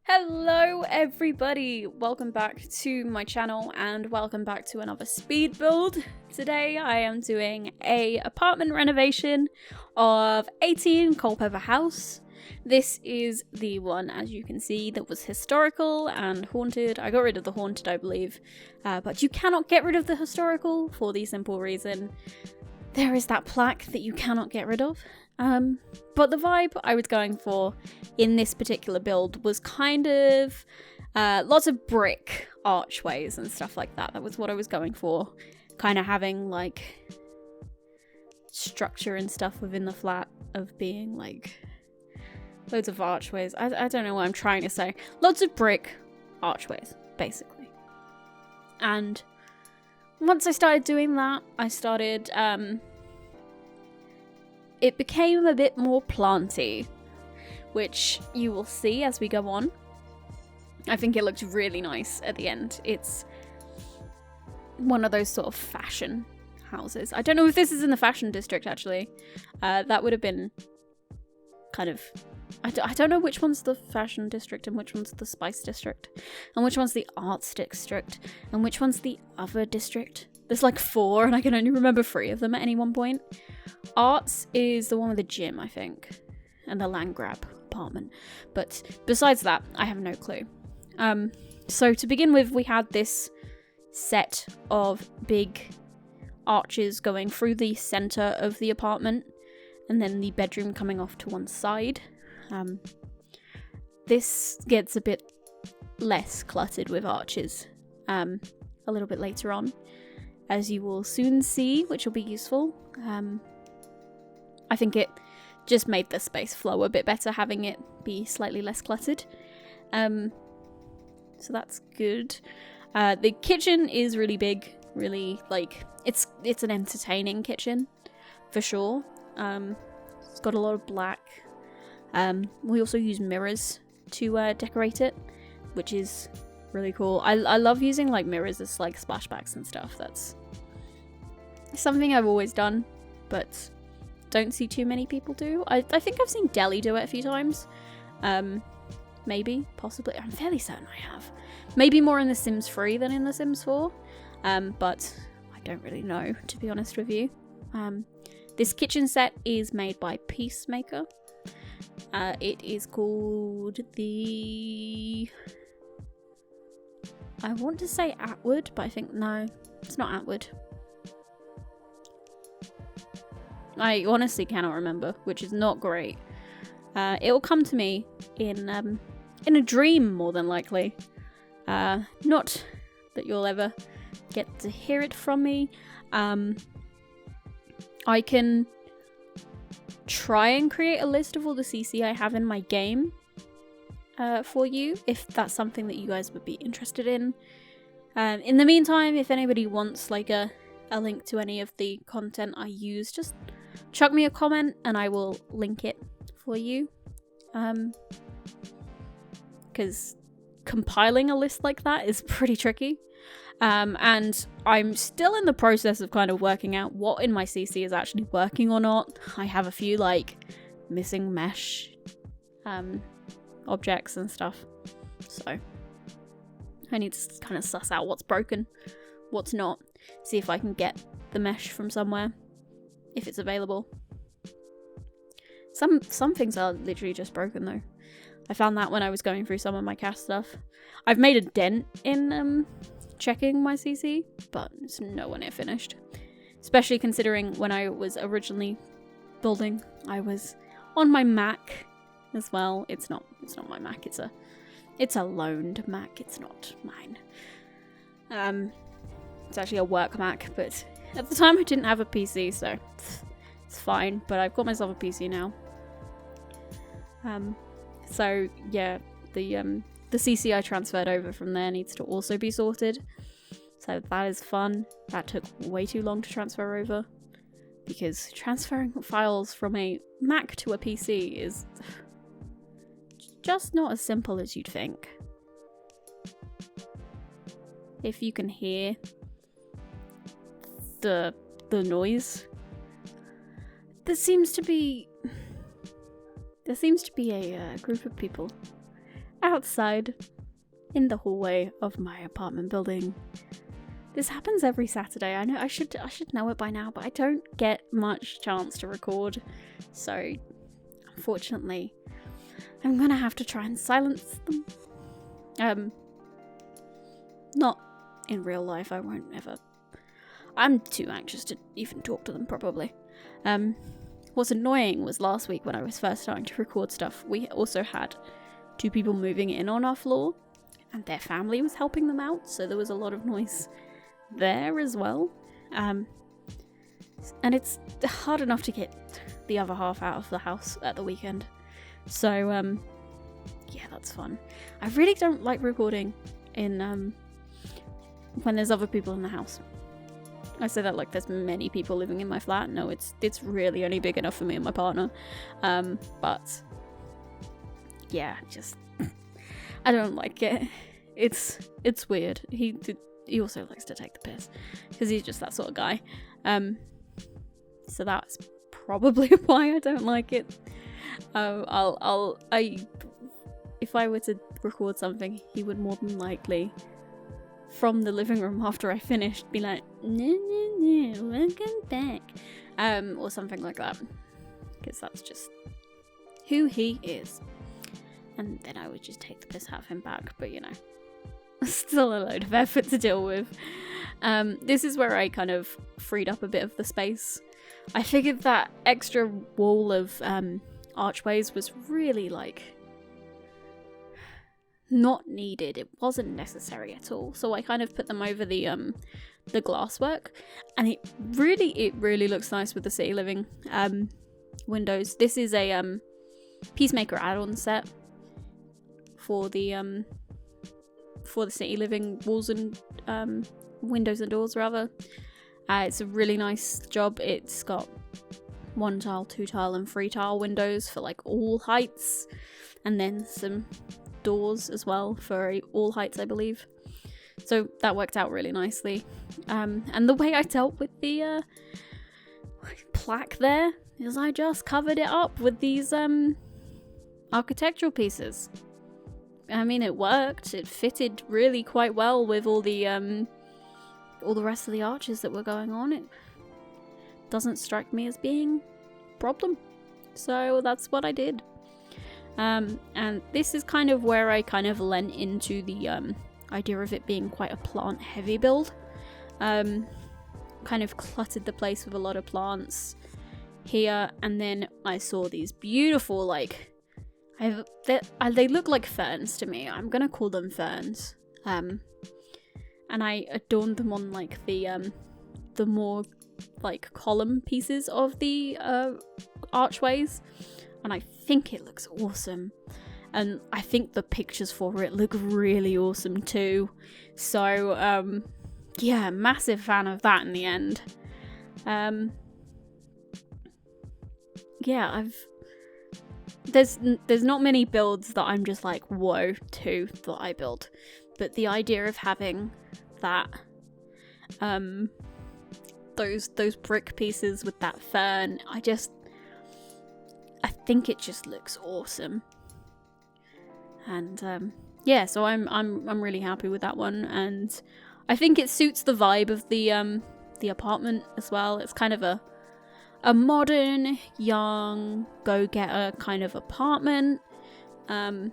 Hello everybody, welcome back to my channel and welcome back to another speed build. Today I am doing a apartment renovation of 18 Culpepper House. This is the one, as you can see, that was historical and haunted. I got rid of the haunted, I believe, but you cannot get rid of the historical for the simple reason there is that plaque that you cannot get rid of. But the vibe I was going for in this particular build was kind of lots of brick archways and stuff like that. That was what I was going for. Kind of having like structure and stuff within the flat of being like loads of archways. I don't know what I'm trying to say. Lots of brick archways, basically. And once I started doing that, I started it became a bit more planty, which you will see as we go on. I think it looked really nice at the end. It's one of those sort of fashion houses. I don't know if this is in the fashion district, actually. That would have been kind of... I don't know which one's the fashion district and which one's the spice district. And which one's the arts district. And which one's the other district. There's like 4 and I can only remember 3 of them at any one point. Arts is the one with the gym, I think, and the land grab apartment. But besides that, I have no clue. So to begin with, we had this set of big arches going through the center of the apartment, and then the bedroom coming off to one side. This gets a bit less cluttered with arches a little bit later on, as you will soon see, which will be useful. I think it just made the space flow a bit better, having it be slightly less cluttered. So that's good. The kitchen is really big, really, like, it's an entertaining kitchen, for sure. It's got a lot of black. We also use mirrors to decorate it, which is really cool. I love using, like, mirrors as, like, splashbacks and stuff. That's something I've always done, but don't see too many people do. I think I've seen Deli do it a few times. Maybe, possibly. I'm fairly certain I have. Maybe more in The Sims 3 than in The Sims 4. But I don't really know, to be honest with you. This kitchen set is made by Peacemaker. It is called the... I want to say Atwood, but I think no, it's not Atwood. I honestly cannot remember, which is not great. It will come to me in a dream, more than likely. Not that you'll ever get to hear it from me. I can try and create a list of all the CC I have in my game for you, if that's something that you guys would be interested in. In the meantime, if anybody wants like a link to any of the content I use, just chuck me a comment and I will link it for you. Because compiling a list like that is pretty tricky. And I'm still in the process of kind of working out what in my CC is actually working or not. I have a few like missing mesh objects and stuff. So I need to kind of suss out what's broken, what's not. See if I can get the mesh from somewhere, if it's available. Some things are literally just broken though. I found that when I was going through some of my cast stuff. I've made a dent in checking my CC, but it's nowhere near finished. Especially considering when I was originally building, I was on my Mac as well. It's not my Mac, it's a loaned Mac, it's not mine. It's actually a work Mac, but at the time I didn't have a PC, so it's fine, but I've got myself a PC now. So yeah, the CC I transferred over from there needs to also be sorted. So that is fun. That took way too long to transfer over, because transferring files from a Mac to a PC is just not as simple as you'd think. If you can hear the noise, there seems to be a group of people outside in the hallway of my apartment building. This happens every Saturday. I know I should know it by now, but I don't get much chance to record. So, unfortunately, I'm gonna have to try and silence them. Not in real life. I won't ever. I'm too anxious to even talk to them, probably. What's annoying was last week when I was first starting to record stuff, we also had 2 people moving in on our floor, and their family was helping them out, so there was a lot of noise there as well. And it's hard enough to get the other half out of the house at the weekend. So, yeah, that's fun. I really don't like recording in, when there's other people in the house. I say that like there's many people living in my flat. No, it's really only big enough for me and my partner. But yeah, just I don't like it. It's weird. He also likes to take the piss because he's just that sort of guy. So that's probably why I don't like it. If I were to record something, he would more than likely, from the living room after I finished, be like, no, welcome back, or something like that, because that's just who he is. And then I would just take the piss out of him back, but you know, still a load of effort to deal with. This is where I kind of freed up a bit of the space. I figured that extra wall of archways was really like not needed. It wasn't necessary at all. So I kind of put them over the glasswork, and it really looks nice with the City Living windows. This is a Peacemaker add-on set for the City Living walls and windows and doors rather. It's a really nice job. It's got 1 tile, 2 tile and 3 tile windows for like all heights, and then some doors as well for all heights, I believe. So that worked out really nicely. And the way I dealt with the plaque there is I just covered it up with these architectural pieces. I mean, it worked. It fitted really quite well with all the rest of the arches that were going on. It doesn't strike me as being a problem. So that's what I did. And this is kind of where I kind of lent into the idea of it being quite a plant-heavy build. Kind of cluttered the place with a lot of plants here, and then I saw these beautiful, like, they look like ferns to me. I'm gonna call them ferns. And I adorned them on like the more like column pieces of the archways, and I think it looks awesome. And I think the pictures for it look really awesome too. So yeah, massive fan of that in the end. Yeah, there's not many builds that I'm just like whoa to that I built, but the idea of having that those brick pieces with that fern, I think it just looks awesome. And yeah, so I'm really happy with that one, and I think it suits the vibe of the apartment as well. It's kind of a modern, young, go-getter kind of apartment, and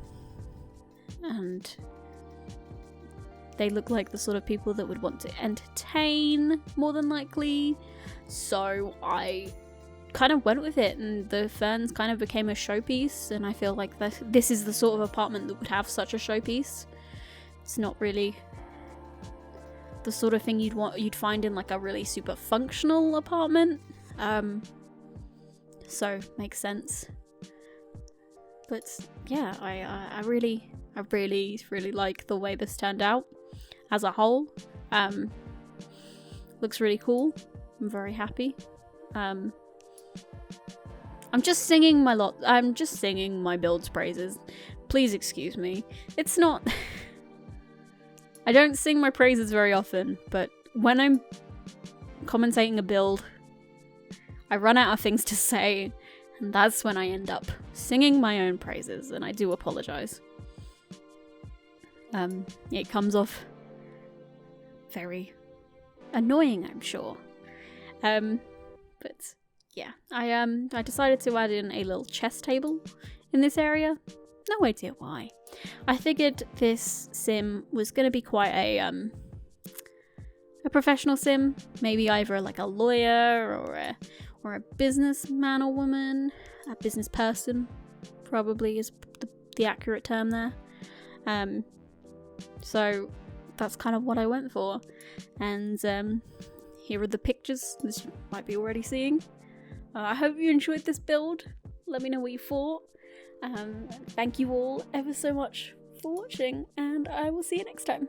they look like the sort of people that would want to entertain, more than likely. So I kind of went with it, and the ferns kind of became a showpiece, and I feel like this is the sort of apartment that would have such a showpiece. It's not really the sort of thing you'd find in like a really super functional apartment. So makes sense. But yeah, I really like the way this turned out as a whole. Looks really cool. I'm very happy. I'm just singing my build's praises. Please excuse me. It's not I don't sing my praises very often, but when I'm commentating a build, I run out of things to say, and that's when I end up singing my own praises, and I do apologize. It comes off very annoying, I'm sure. But yeah, I decided to add in a little chess table in this area. No idea why. I figured this sim was going to be quite a professional sim, maybe either like a lawyer or a businessman or woman, a business person, probably is the accurate term there. So that's kind of what I went for, and here are the pictures that you might be already seeing. I hope you enjoyed this build. Let me know what you thought. Thank you all ever so much for watching, and I will see you next time.